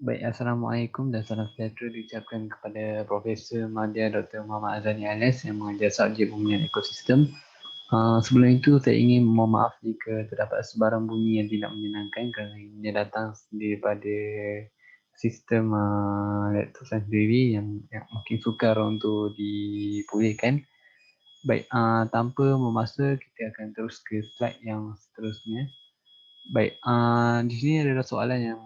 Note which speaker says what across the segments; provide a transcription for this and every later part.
Speaker 1: Baik, Assalamualaikum dan salam sejahtera diucapkan kepada Profesor Madya Dr. Muhammad Azani Alias yang mengajar subjek pemulihan ekosistem. Sebelum itu, saya ingin mohon maaf jika terdapat sebarang bunyi yang tidak menyenangkan kerana ini datang daripada sistem laptop saya sendiri yang makin sukar untuk dipulihkan. Baik, tanpa memasa, kita akan terus ke slide yang seterusnya. Baik, di sini adalah soalan yang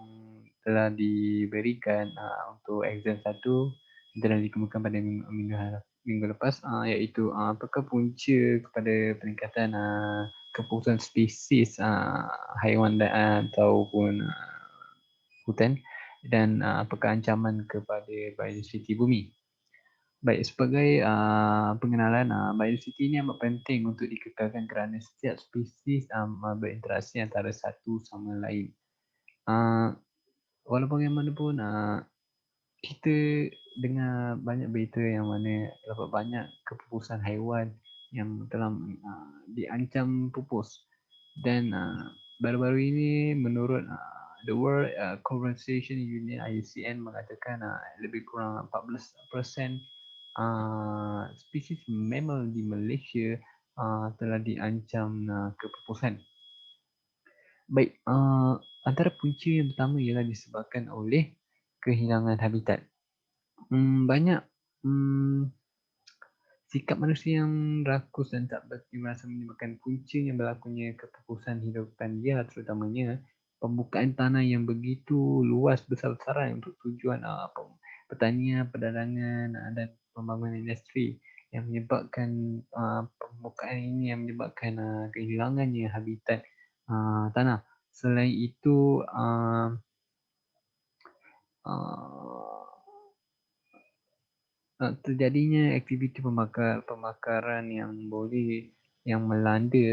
Speaker 1: telah diberikan untuk exam 1 yang telah dikemukakan pada minggu lepas, iaitu apakah punca kepada peningkatan keputusan spesies haiwan ataupun hutan, dan apakah ancaman kepada biodiversiti bumi. Baik, sebagai pengenalan, biodiversiti ini amat penting untuk dikekalkan kerana setiap spesies berinteraksi antara satu sama lain. Walaupun bagaimanapun, kita dengar banyak berita yang mana terdapat banyak kepupusan haiwan yang telah diancam pupus. Dan baru-baru ini menurut The World Conservation Union IUCN mengatakan lebih kurang 14% spesies mammal di Malaysia telah diancam kepupusan. Baik, antara punca yang pertama ialah disebabkan oleh kehilangan habitat. Banyak sikap manusia yang rakus dan tak berterima kasih menyebabkan puncanya berlakunya kepupusan hidupan liar, terutamanya pembukaan tanah yang begitu luas besar-besaran untuk tujuan pertanian, perdagangan dan pembangunan industri yang menyebabkan pembukaan ini yang menyebabkan kehilangannya habitat tanah. Selain itu, terjadinya aktiviti pembakaran yang melanda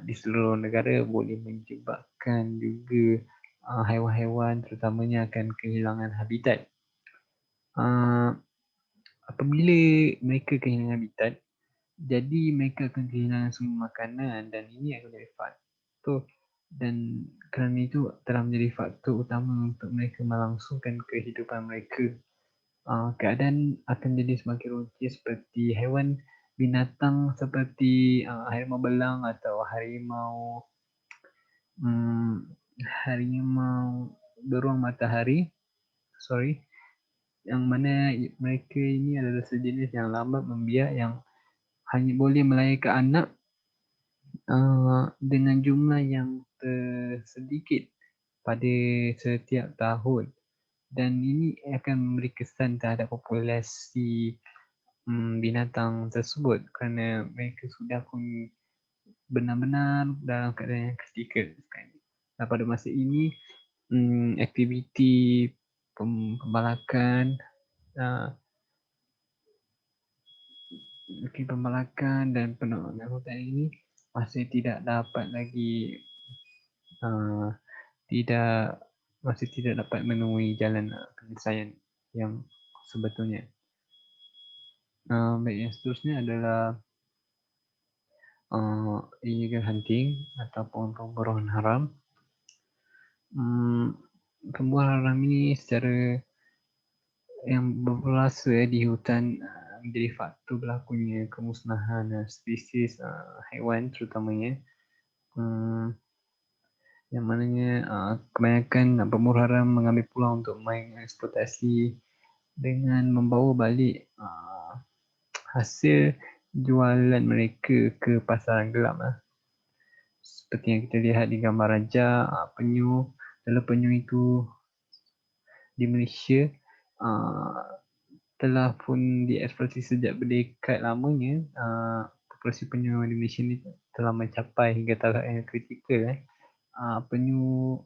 Speaker 1: di seluruh negara boleh menyebabkan juga haiwan-haiwan terutamanya akan kehilangan habitat. Apabila mereka kehilangan habitat, jadi mereka akan kehilangan semua makanan, dan ini akan menjadi faktor, dan kerana itu telah menjadi faktor utama untuk mereka melangsungkan kehidupan mereka. Keadaan akan jadi semakin runcit seperti haiwan binatang seperti harimau belang atau harimau beruang matahari, yang mana mereka ini adalah sejenis yang lambat membiak yang hanya boleh melahirkan anak dengan jumlah yang sedikit pada setiap tahun, dan ini akan memberi kesan terhadap populasi binatang tersebut kerana mereka sudah pun benar-benar dalam keadaan yang kritikal sekarang. Dan pada masa ini, aktiviti pembalakan dan penebangan hutan ini masih tidak dapat lagi masih tidak dapat menemui jalan penyelesaian yang sebetulnya. Baik, yang seterusnya adalah illegal hunting ataupun pemburuan haram. Pemburuan haram ini secara yang berpulasa di hutan menjadi faktor berlakunya kemusnahan spesies haiwan terutamanya, yang mananya kebanyakan pemburu haram mengambil peluang untuk mengeksploitasi dengan membawa balik hasil jualan mereka ke pasaran gelap. Seperti yang kita lihat di gambar raja, penyu. Dalam penyu itu di Malaysia telah pun dieksploitasi sejak berdekad lamanya. Populasi penyu di Malaysia ni telah mencapai hingga taraf yang kritikal. Penyu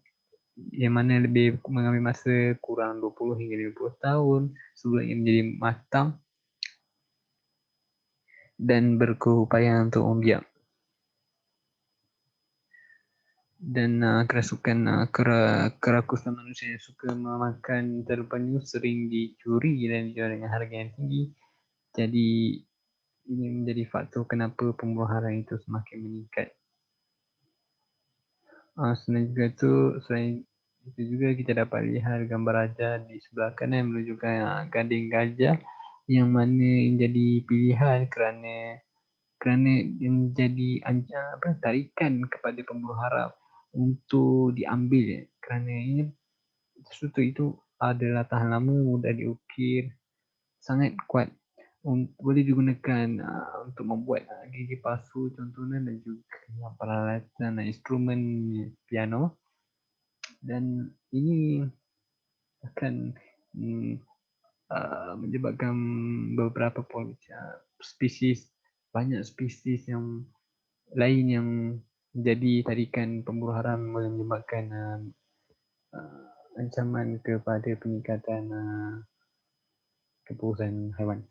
Speaker 1: yang mana lebih mengambil masa kurang 20 hingga 50 tahun sebelum ia menjadi matang dan berkeupayaan untuk membiak. Dan kerakusan manusia yang suka memakan telur penyu sering dicuri dan dijual dengan harga yang tinggi. Jadi ini menjadi faktor kenapa pemburu haram itu semakin meningkat. Selain juga tu, Itu juga kita dapat lihat gambar raja di sebelah kanan menunjukkan gading gajah yang mana jadi pilihan kerana dia menjadi tarikan kepada pemburu harap untuk diambil kerana ini sesuatu itu adalah tahan lama, mudah diukir, sangat kuat, boleh digunakan untuk membuat gigi palsu contohnya, dan juga peralatan instrumen piano. Dan ini akan mm, menyebabkan beberapa spesies, banyak spesies yang lain yang jadi tarikan pemburu haram, boleh menyebabkan ancaman kepada peningkatan kepurusan haiwan.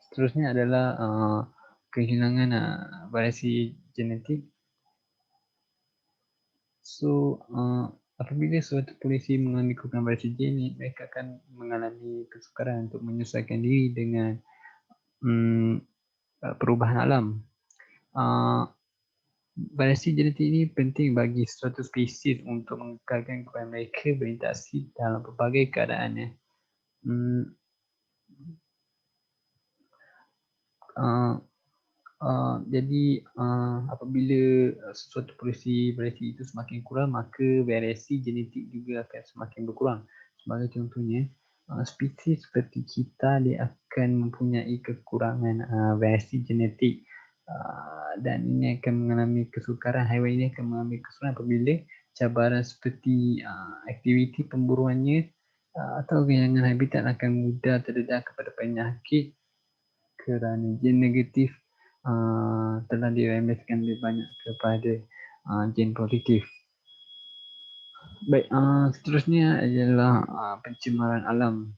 Speaker 1: Seterusnya adalah kehilangan variasi genetik. So, apabila suatu polisi mengalami kekurangan variasi genetik, mereka akan mengalami kesukaran untuk menyesuaikan diri dengan perubahan alam. Variasi genetik ini penting bagi suatu spesies untuk mengekalkan kepada mereka berinteraksi dalam pelbagai keadaan. Jadi apabila sesuatu variasi itu semakin kurang, maka variasi genetik juga akan semakin berkurang. Sebagai contohnya, spesies seperti kita dia akan mempunyai kekurangan variasi genetik, dan ini akan mengalami kesukaran. Haiwan ini akan mengalami kesukaran apabila cabaran seperti aktiviti pemburuannya atau kehilangan habitat akan mudah terdedah kepada penyakit kerana gen negatif telah diremeskan lebih banyak kepada gen positif. Baik, seterusnya adalah pencemaran alam.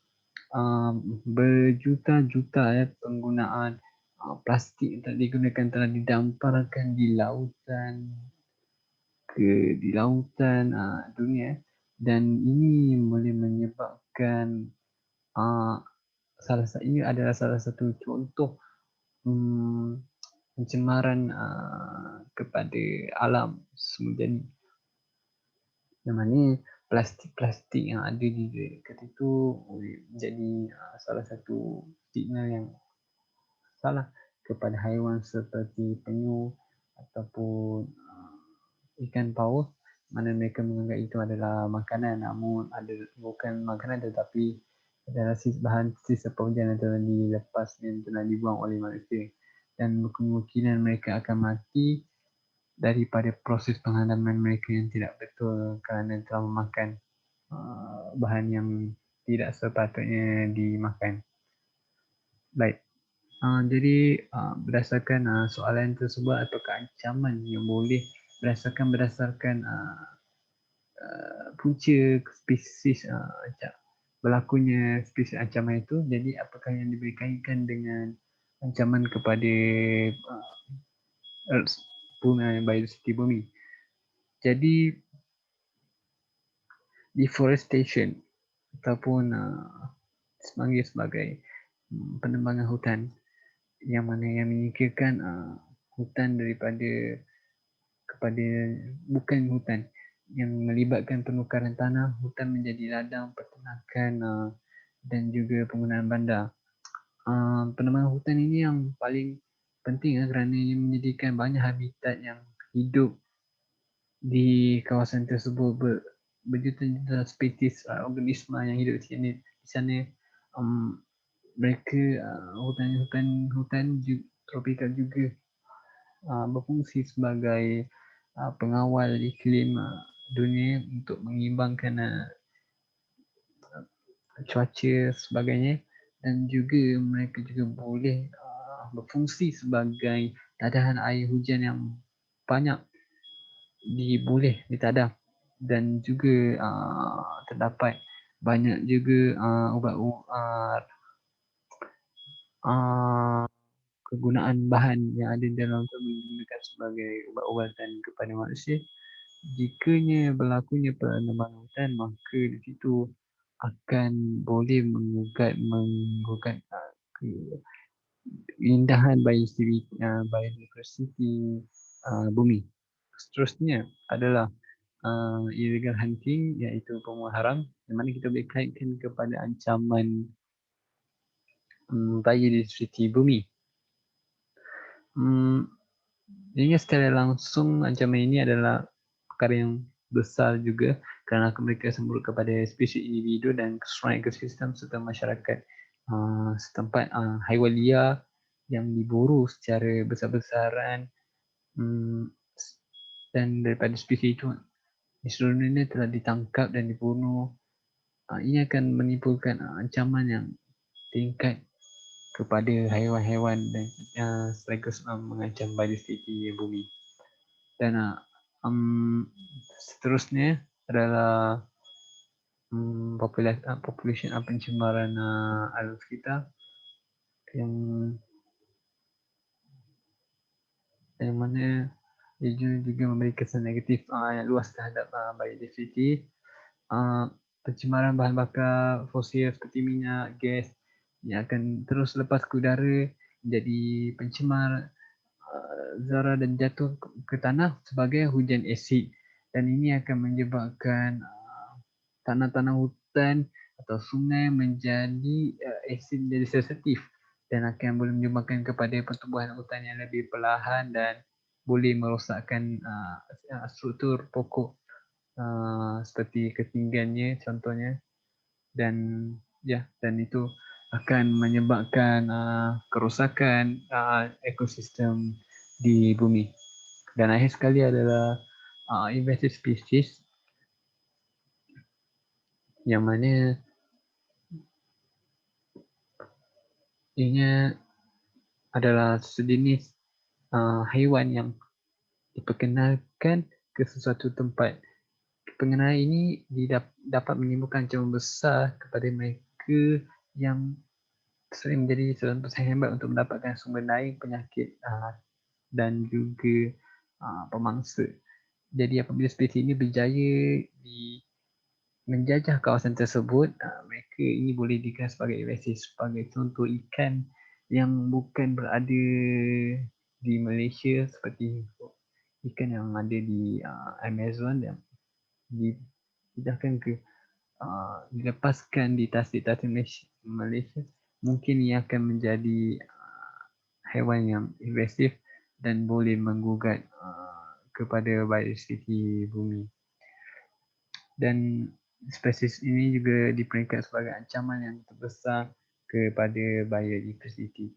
Speaker 1: Berjuta-juta penggunaan plastik yang digunakan telah didamparkan di lautan dunia, dan ini boleh menyebabkan ini adalah salah satu contoh pencemaran kepada alam semula, yang mana plastik-plastik yang ada di dekat itu menjadi salah satu signal yang salah kepada haiwan seperti penyu ataupun ikan paus, mana mereka menganggap itu adalah makanan, namun bukan makanan tetapi adalah bahan sisa pekerjaan yang telah dilepas dan telah dibuang oleh manusia, dan kemungkinan mereka akan mati daripada proses penghadaman mereka yang tidak betul kerana telah memakan bahan yang tidak sepatutnya dimakan. Baik, jadi berdasarkan soalan tersebut, apakah ancaman yang boleh berdasarkan punca spesies berlakunya spesies ancaman itu, jadi apakah yang diberikan dengan ancaman kepada Earth, biodiversiti bumi. Jadi deforestation ataupun sebagai penebangan hutan, yang mana yang menyingkirkan hutan kepada bukan hutan, yang melibatkan penukaran tanah, hutan menjadi ladang peternakan dan juga penggunaan bandar. Penebangan hutan ini yang paling penting kerana ia menyediakan banyak habitat yang hidup di kawasan tersebut. Berjuta-juta spesies organisma yang hidup di sana. Mereka hutan tropikal juga berfungsi sebagai pengawal iklim dunia untuk mengimbangkan cuaca sebagainya, dan juga mereka juga boleh berfungsi sebagai tadahan air hujan yang banyak boleh ditadam, dan juga terdapat banyak juga kegunaan bahan yang ada dalam untuk digunakan sebagai ubat-ubatan kepada manusia. Jikanya berlakunya penebangan hutan, maka di situ akan boleh menggugat keindahan biodiversiti bumi. Seterusnya adalah illegal hunting, iaitu pembunuhan haram, yang mana kita boleh kaitkan kepada ancaman biodiversiti bumi. Jadi secara langsung ancaman ini adalah perkara yang besar juga kerana mereka sembur kepada spesies individu dan keseluruhan ekosistem serta masyarakat setempat, haiwan liar yang diburu secara besar-besaran, dan daripada spesies itu di seluruh dunia telah ditangkap dan dibunuh. Ini akan menimbulkan ancaman yang tingkat kepada haiwan-haiwan dan sekaligus mengancam biodiversiti bumi. Dan seterusnya adalah population pencemaran alam sekitar yang mana ia juga memberi kesan negatif yang luas terhadap biodiversiti. Pencemaran bahan bakar fosil seperti minyak, gas yang akan terus lepas ke udara jadi pencemar zarah dan jatuh ke tanah sebagai hujan asid, dan ini akan menyebabkan tanah-tanah hutan atau sungai menjadi asid menjadi sensitif dan akan boleh menyumbangkan kepada pertumbuhan hutan yang lebih perlahan dan boleh merosakkan struktur pokok seperti ketinggiannya contohnya, dan itu akan menyebabkan kerosakan ekosistem di bumi. Dan akhir sekali adalah invasive species yang mana ianya adalah sejenis haiwan yang diperkenalkan ke sesuatu tempat. Pengenalan ini dapat menimbulkan ancaman besar kepada mereka yang sering menjadi seorang pesaing hebat untuk mendapatkan sumber lain penyakit dan juga pemangsa. Jadi apabila spesies ini berjaya di menjajah kawasan tersebut, mereka ini boleh dikira sebagai invasive. Sebagai contoh, ikan yang bukan berada di Malaysia seperti ikan yang ada di Amazon yang dipindahkan ke dilepaskan di tasik-tasik Malaysia, mungkin ia akan menjadi haiwan yang invasif dan boleh menggugat kepada biodiversiti bumi. Dan spesies ini juga diperingkat sebagai ancaman yang terbesar kepada biodiversiti.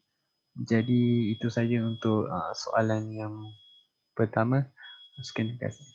Speaker 1: Jadi itu saja untuk soalan yang pertama. Sekian terima kasih.